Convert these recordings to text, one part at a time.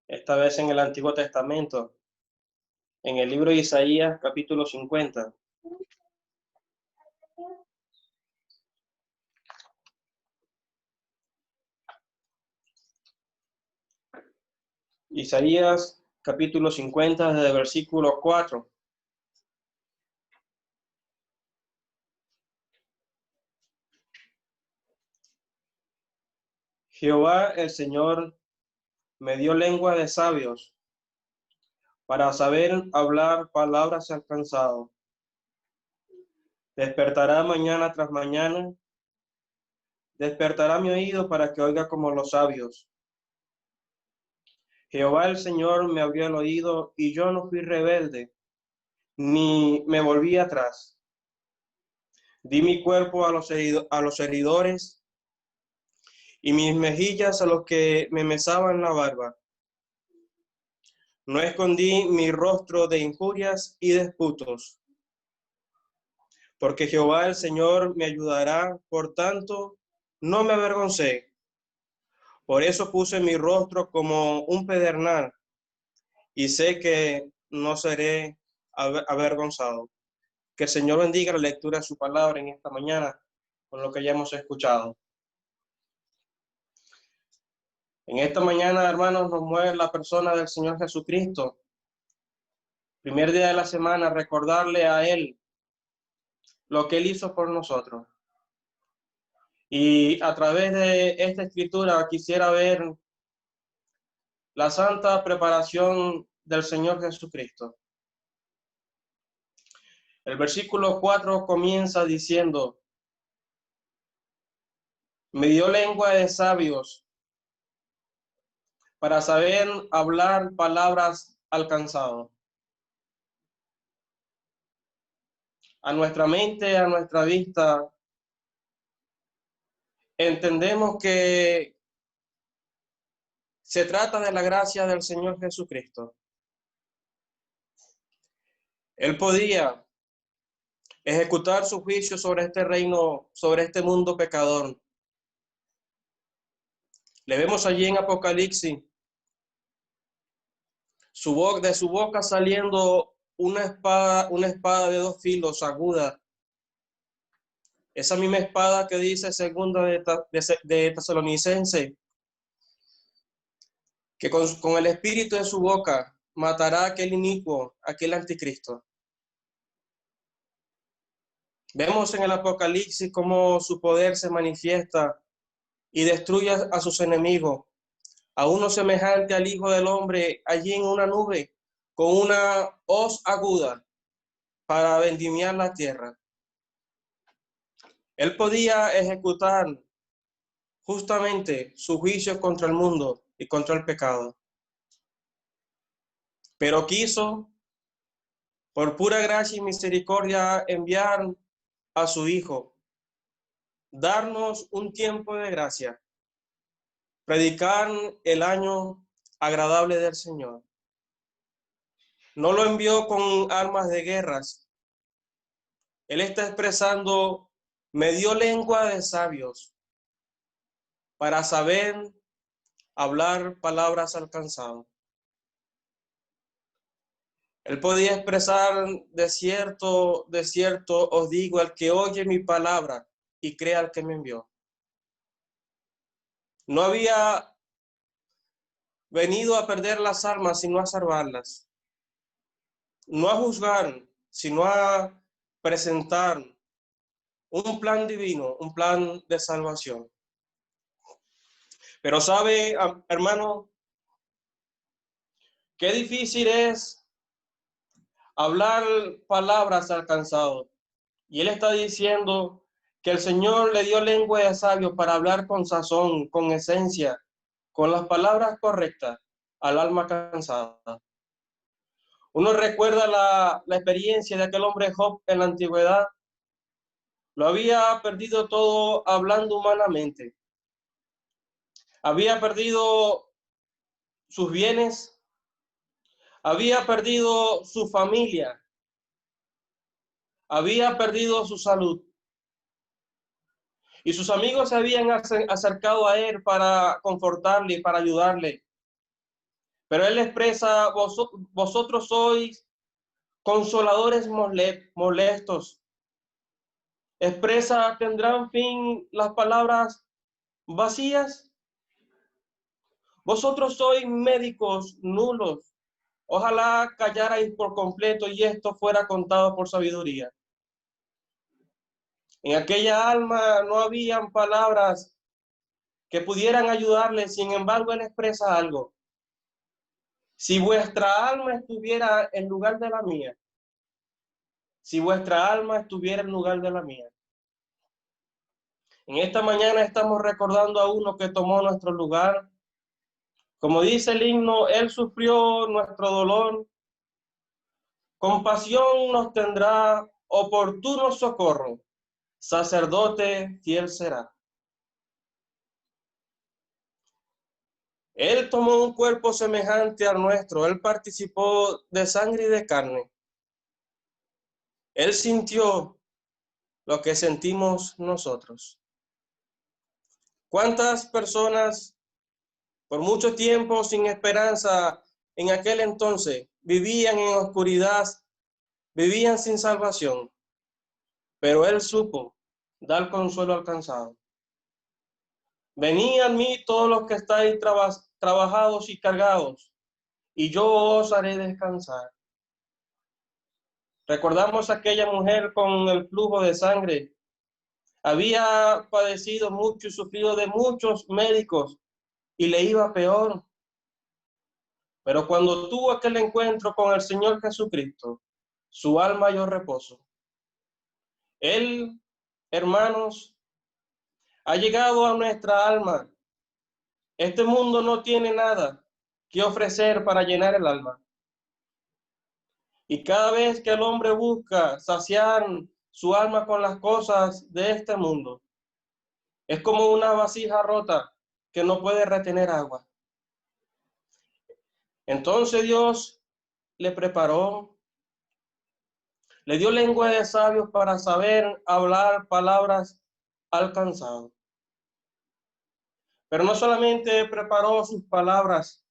esta vez en el Antiguo Testamento, en el libro de Isaías, capítulo 50. Isaías, capítulo 50, desde el versículo 4. Jehová el Señor me dio lengua de sabios para saber hablar palabras al cansado. Despertará mañana tras mañana, despertará mi oído para que oiga como los sabios. Jehová el Señor me abrió el oído y yo no fui rebelde, ni me volví atrás. Di mi cuerpo a los heridores y mis mejillas a los que me mesaban la barba. No escondí mi rostro de injurias y disputos, porque Jehová el Señor me ayudará, por tanto, no me avergoncé. Por eso puse mi rostro como un pedernal, y sé que no seré avergonzado. Que el Señor bendiga la lectura de su palabra en esta mañana, con lo que ya hemos escuchado. En esta mañana, hermanos, nos mueve la persona del Señor Jesucristo. Primer día de la semana, recordarle a Él lo que Él hizo por nosotros. Y a través de esta escritura quisiera ver la santa preparación del Señor Jesucristo. El versículo 4 comienza diciendo: me dio lengua de sabios para saber hablar palabras al cansado. A nuestra mente, a nuestra vista, entendemos que se trata de la gracia del Señor Jesucristo. Él podía ejecutar su juicio sobre este reino, sobre este mundo pecador. Le vemos allí en Apocalipsis, de su boca saliendo una espada de dos filos aguda. Esa misma espada que dice segunda de Tesalonicense, que con el espíritu de su boca matará a aquel inicuo, aquel anticristo. Vemos en el Apocalipsis cómo su poder se manifiesta y destruye a sus enemigos, a uno semejante al Hijo del Hombre allí en una nube, con una hoz aguda para vendimiar la tierra. Él podía ejecutar justamente su juicio contra el mundo y contra el pecado. Pero quiso, por pura gracia y misericordia, enviar a su Hijo, darnos un tiempo de gracia, predicar el año agradable del Señor. No lo envió con armas de guerras. Él está expresando: me dio lengua de sabios para saber hablar palabras al cansado. Él podía expresar: de cierto os digo, el que oye mi palabra y crea al que me envió. No había venido a perder las almas, sino a salvarlas. No a juzgar, sino a presentar un plan divino, un plan de salvación. Pero sabe, hermano, qué difícil es hablar palabras al cansado. Y él está diciendo que el Señor le dio lengua de sabio para hablar con sazón, con esencia, con las palabras correctas al alma cansada. Uno recuerda la experiencia de aquel hombre Job en la antigüedad. Lo había perdido todo hablando humanamente. Había perdido sus bienes, había perdido su familia, había perdido su salud. Y sus amigos se habían acercado a él para confortarle y para ayudarle. Pero él expresa, vosotros sois consoladores molestos. Expresa, ¿tendrán fin las palabras vacías? Vosotros sois médicos nulos. Ojalá callarais por completo y esto fuera contado por sabiduría. En aquella alma no habían palabras que pudieran ayudarle, sin embargo, él expresa algo. Si vuestra alma estuviera en lugar de la mía, si vuestra alma estuviera en lugar de la mía. En esta mañana estamos recordando a uno que tomó nuestro lugar. Como dice el himno, él sufrió nuestro dolor. Compasión nos tendrá, oportuno socorro. Sacerdote fiel será. Él tomó un cuerpo semejante al nuestro. Él participó de sangre y de carne. Él sintió lo que sentimos nosotros. ¿Cuántas personas por mucho tiempo sin esperanza en aquel entonces vivían en oscuridad, vivían sin salvación? Pero él supo dar consuelo al cansado. Venid a mí todos los que estáis trabajados y cargados, y yo os haré descansar. Recordamos a aquella mujer con el flujo de sangre. Había padecido mucho y sufrido de muchos médicos y le iba peor. Pero cuando tuvo aquel encuentro con el Señor Jesucristo, su alma halló reposo. Él, hermanos, ha llegado a nuestra alma. Este mundo no tiene nada que ofrecer para llenar el alma. Y cada vez que el hombre busca saciar su alma con las cosas de este mundo, es como una vasija rota que no puede retener agua. Entonces Dios le preparó, le dio lengua de sabios para saber hablar palabras al cansado. Pero no solamente preparó sus palabras,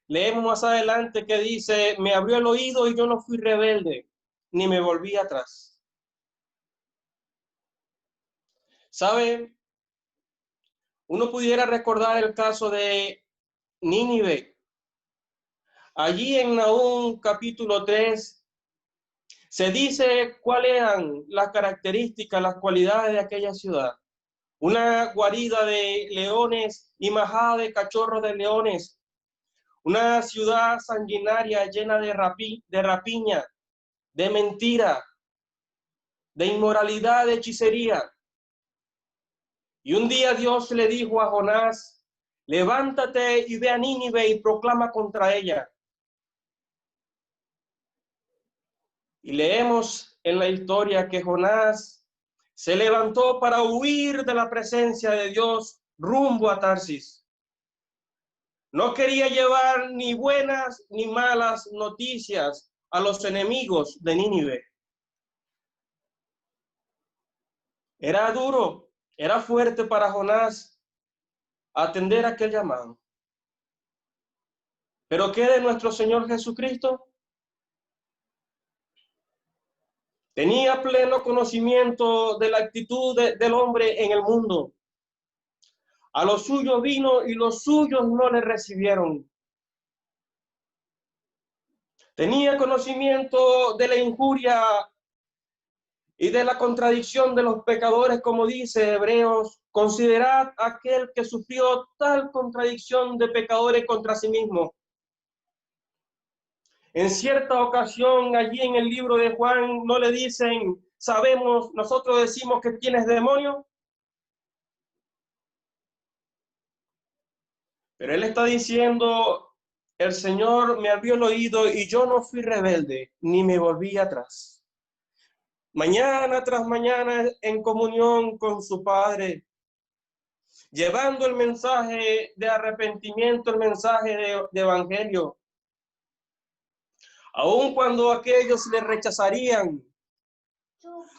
leemos más adelante que dice, me abrió el oído y yo no fui rebelde, ni me volví atrás. ¿Sabe? Uno pudiera recordar el caso de Nínive. Allí en Nahum capítulo 3 se dice cuáles eran las características, las cualidades de aquella ciudad. Una guarida de leones y majada de cachorros de leones. Una ciudad sanguinaria llena de rapiña, de mentira, de inmoralidad, de hechicería. Y un día Dios le dijo a Jonás, levántate y ve a Nínive y proclama contra ella. Y leemos en la historia que Jonás se levantó para huir de la presencia de Dios rumbo a Tarsis. No quería llevar ni buenas ni malas noticias a los enemigos de Nínive. Era duro, era fuerte para Jonás atender aquel llamado. Pero ¿qué de nuestro Señor Jesucristo? Tenía pleno conocimiento de la actitud del hombre en el mundo. A los suyos vino y los suyos no le recibieron. Tenía conocimiento de la injuria y de la contradicción de los pecadores, como dice Hebreos. Considerad aquel que sufrió tal contradicción de pecadores contra sí mismo. En cierta ocasión, allí en el libro de Juan, no le dicen, sabemos, nosotros decimos que tienes demonio. Pero él está diciendo, el Señor me abrió el oído y yo no fui rebelde, ni me volví atrás. Mañana tras mañana en comunión con su Padre, llevando el mensaje de arrepentimiento, el mensaje de evangelio. Aun cuando aquellos le rechazarían,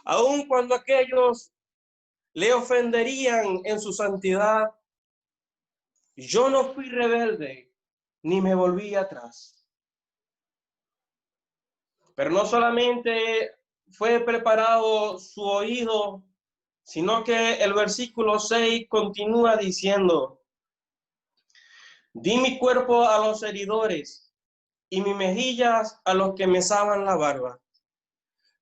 aun cuando aquellos le ofenderían en su santidad, yo no fui rebelde, ni me volví atrás. Pero no solamente fue preparado su oído, sino que el versículo 6 continúa diciendo: di mi cuerpo a los heridores y mis mejillas a los que me mesaban la barba.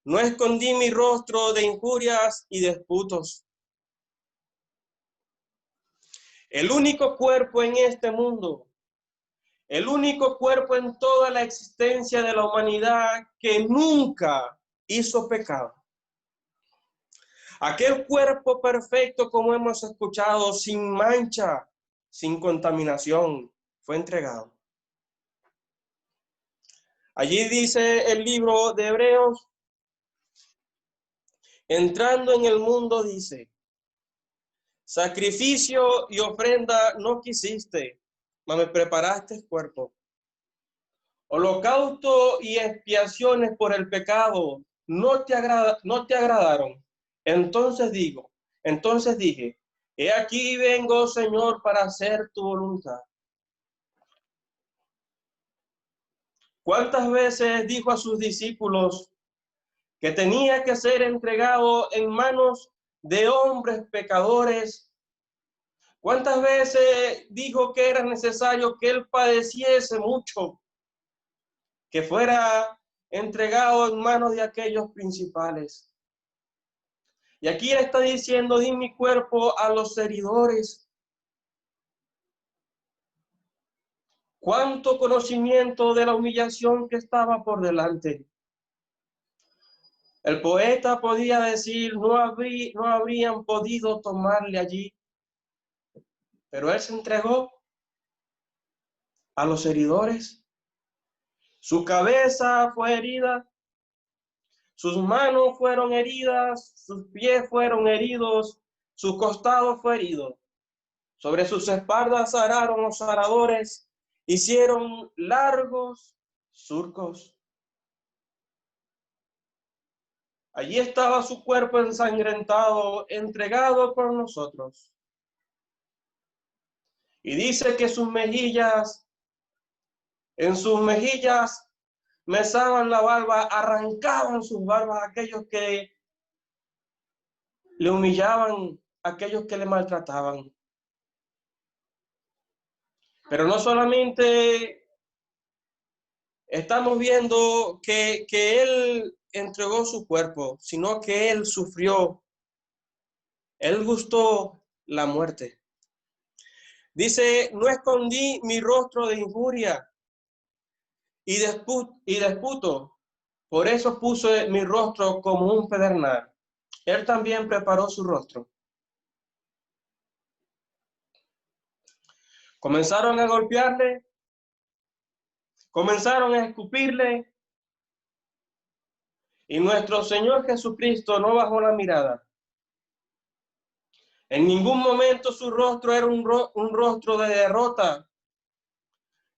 No escondí mi rostro de injurias y disputos. El único cuerpo en este mundo, el único cuerpo en toda la existencia de la humanidad que nunca hizo pecado. Aquel cuerpo perfecto, como hemos escuchado, sin mancha, sin contaminación, fue entregado. Allí dice el libro de Hebreos, entrando en el mundo, dice: sacrificio y ofrenda no quisiste, mas me preparaste cuerpo. Holocausto y expiaciones por el pecado no te agradaron. Entonces dije, he aquí vengo, Señor, para hacer tu voluntad. ¿Cuántas veces dijo a sus discípulos que tenía que ser entregado en manos de hombres pecadores? ¿Cuántas veces dijo que era necesario que él padeciese mucho, que fuera entregado en manos de aquellos principales? Y aquí él está diciendo: di mi cuerpo a los heridores. Cuánto conocimiento de la humillación que estaba por delante. El poeta podía decir: no habrían podido tomarle allí, pero él se entregó a los heridores. Su cabeza fue herida, sus manos fueron heridas, sus pies fueron heridos, su costado fue herido. Sobre sus espaldas araron los aradores, hicieron largos surcos. Allí estaba su cuerpo ensangrentado, entregado por nosotros. Y dice que en sus mejillas mesaban la barba, arrancaban sus barbas a aquellos que le humillaban, a aquellos que le maltrataban. Pero no solamente estamos viendo que él entregó su cuerpo, sino que él sufrió, él gustó la muerte. Dice: no escondí mi rostro de injuria y disputo, por eso puse mi rostro como un pedernal. Él también preparó su rostro. Comenzaron a golpearle, comenzaron a escupirle, y nuestro Señor Jesucristo no bajó la mirada. En ningún momento su rostro era un rostro de derrota.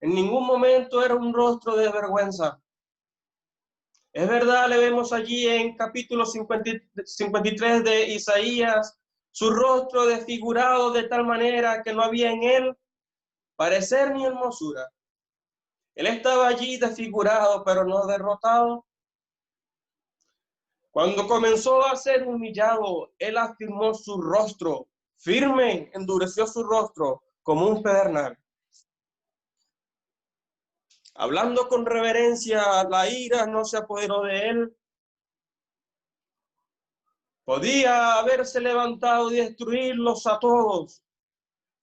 En ningún momento era un rostro de vergüenza. Es verdad, le vemos allí en capítulo 53 de Isaías, su rostro desfigurado de tal manera que no había en él parecer ni hermosura. Él estaba allí desfigurado, pero no derrotado. Cuando comenzó a ser humillado, él afirmó su rostro firme, endureció su rostro como un pedernal. Hablando con reverencia, la ira no se apoderó de él. Podía haberse levantado y destruirlos a todos,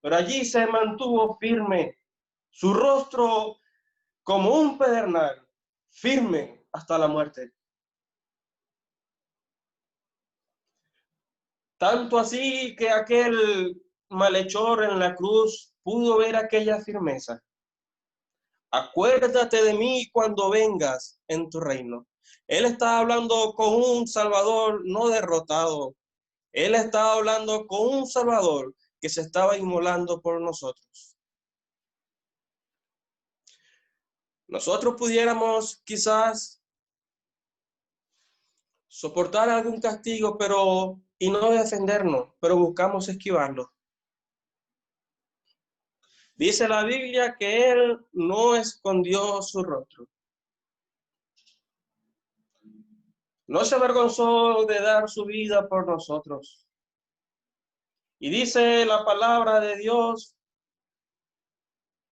pero allí se mantuvo firme, su rostro como un pedernal, firme hasta la muerte. Tanto así que aquel malhechor en la cruz pudo ver aquella firmeza. Acuérdate de mí cuando vengas en tu reino. Él está hablando con un Salvador no derrotado. Él estaba hablando con un Salvador que se estaba inmolando por nosotros. Nosotros pudiéramos quizás soportar algún castigo, y no defendernos, pero buscamos esquivarlo. Dice la Biblia que Él no escondió su rostro. No se avergonzó de dar su vida por nosotros. Y dice la palabra de Dios,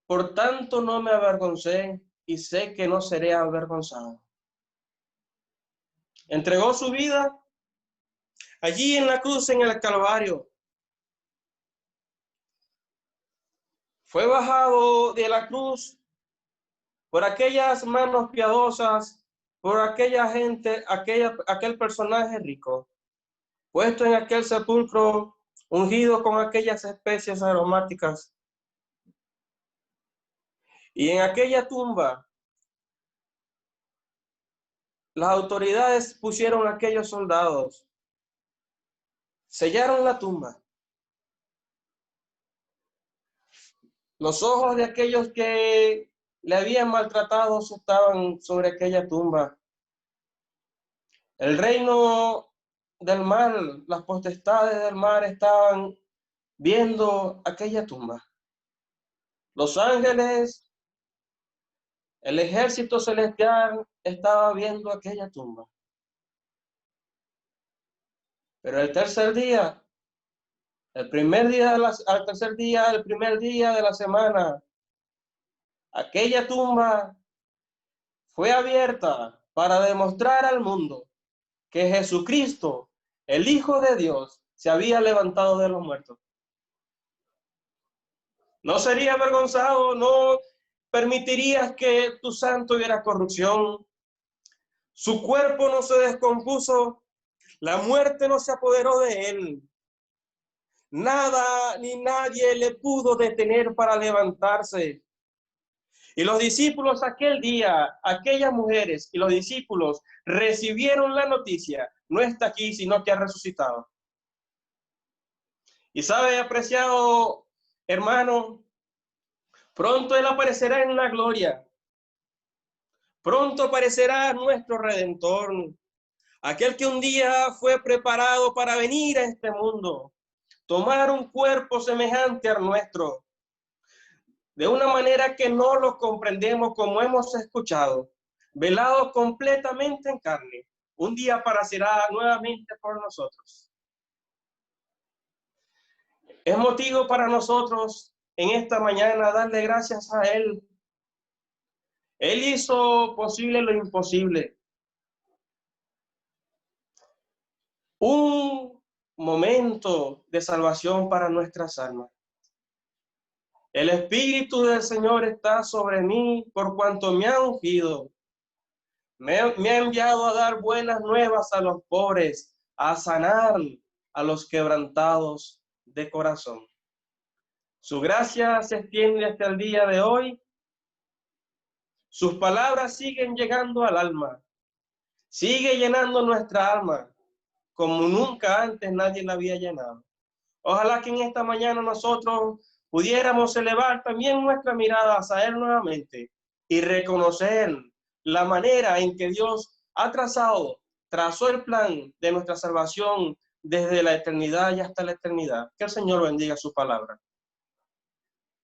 por tanto no me avergoncé y sé que no seré avergonzado. Entregó su vida allí en la cruz, en el Calvario. Fue bajado de la cruz por aquellas manos piadosas, por aquella gente, aquel personaje rico, puesto en aquel sepulcro, ungido con aquellas especies aromáticas. Y en aquella tumba, las autoridades pusieron a aquellos soldados, sellaron la tumba. Los ojos de aquellos que le habían maltratado estaban sobre aquella tumba. El reino del mal, las potestades del mar estaban viendo aquella tumba. Los ángeles, el ejército celestial estaba viendo aquella tumba. Pero el tercer día, el primer día de la semana, aquella tumba fue abierta para demostrar al mundo que Jesucristo, el Hijo de Dios, se había levantado de los muertos. No sería avergonzado, no permitirías que tu santo viera corrupción. Su cuerpo no se descompuso, la muerte no se apoderó de él. Nada ni nadie le pudo detener para levantarse. Y los discípulos aquel día, aquellas mujeres y los discípulos recibieron la noticia, no está aquí, sino que ha resucitado. Y sabe, apreciado hermano, pronto Él aparecerá en la gloria. Pronto aparecerá nuestro Redentor, aquel que un día fue preparado para venir a este mundo, tomar un cuerpo semejante al nuestro, de una manera que no lo comprendemos como hemos escuchado, velado completamente en carne, un día aparecerá nuevamente por nosotros. Es motivo para nosotros en esta mañana darle gracias a Él. Él hizo posible lo imposible. Un momento de salvación para nuestras almas. El Espíritu del Señor está sobre mí por cuanto me ha ungido. Me ha enviado a dar buenas nuevas a los pobres, a sanar a los quebrantados de corazón. Su gracia se extiende hasta el día de hoy. Sus palabras siguen llegando al alma. Sigue llenando nuestra alma como nunca antes nadie la había llenado. Ojalá que en esta mañana nosotros pudiéramos elevar también nuestra mirada hacia Él nuevamente y reconocer la manera en que Dios trazó el plan de nuestra salvación desde la eternidad y hasta la eternidad. Que el Señor bendiga su palabra.